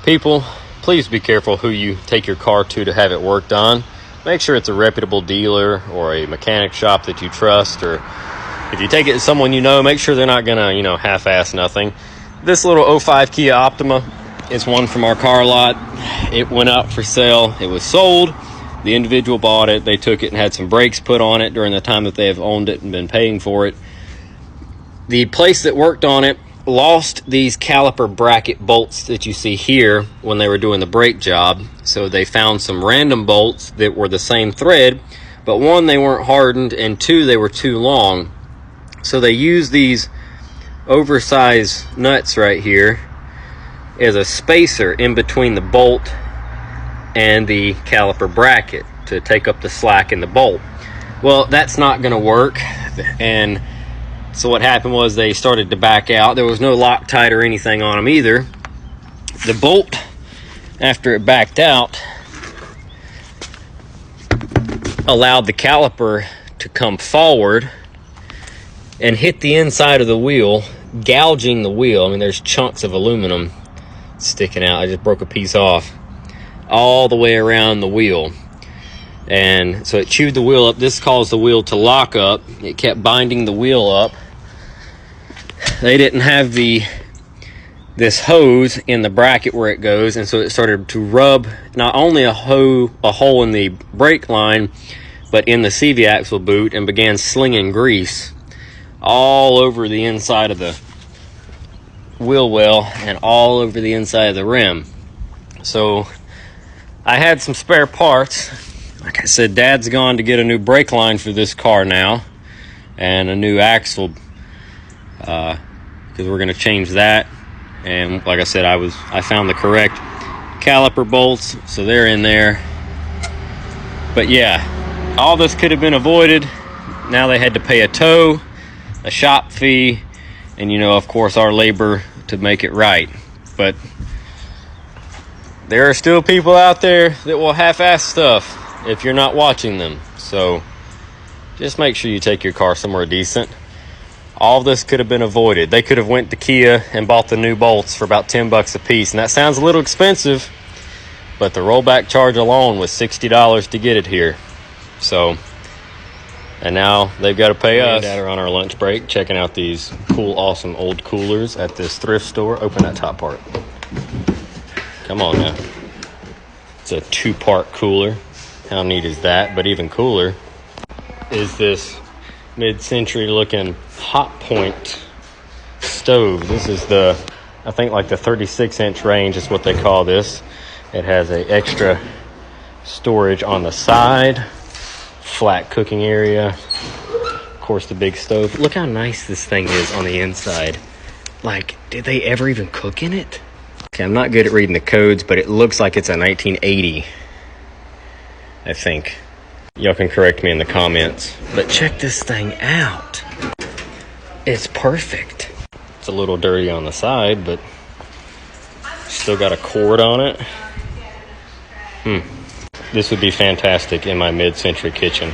People, please be careful who you take your car to have it worked on. Make sure it's a reputable dealer or a mechanic shop that you trust, or if you take it to someone you know, make sure they're not gonna, half-ass nothing. This little 05 Kia Optima is one from our car lot. It went out for sale. It was sold. The individual bought it. They took it and had some brakes put on it during the time that they have owned it and been paying for it. The place that worked on it lost these caliper bracket bolts that you see here when they were doing the brake job. So they found some random bolts that were the same thread, but one, they weren't hardened, and two, they were too long. So they used these oversized nuts right here as a spacer in between the bolt and the caliper bracket to take up the slack in the bolt. Well, that's not going to work, and so what happened was they started to back out. There was no Loctite or anything on them either. The bolt, after it backed out, allowed the caliper to come forward and hit the inside of the wheel, gouging the wheel. I mean, there's chunks of aluminum sticking out. I just broke a piece off all the way around the wheel. And so it chewed the wheel up. This caused the wheel to lock up. It kept binding the wheel up. They didn't have this hose in the bracket where it goes, and so it started to rub not only a hole in the brake line, but in the CV axle boot, and began slinging grease all over the inside of the wheel well and all over the inside of the rim. So I had some spare parts. Like I said, Dad's gone to get a new brake line for this car now, and a new axle, because we're going to change that. And like I said, I found the correct caliper bolts, so they're in there. But yeah, all this could have been avoided. Now they had to pay a tow, a shop fee, and of course, our labor to make it right. But there are still people out there that will half-ass stuff if you're not watching them. So just make sure you take your car somewhere decent. All this could have been avoided. They could have went to Kia and bought the new bolts for about $10 a piece. And that sounds a little expensive, but the rollback charge alone was $60 to get it here. So, and now they've got to pay us. Dad are on our lunch break checking out these cool, awesome old coolers at this thrift store. Open that top part. Come on now. It's a 2-part cooler. How neat is that? But even cooler is this mid-century looking Hot Point stove. This is I think like the 36-inch range is what they call this. It has an extra storage on the side, flat cooking area, of course the big stove. Look how nice this thing is on the inside. Like, did they ever even cook in it? Okay, I'm not good at reading the codes, but it looks like it's a 1980, I think. Y'all can correct me in the comments. But check this thing out. It's perfect. It's a little dirty on the side, but still got a cord on it. This would be fantastic in my mid-century kitchen.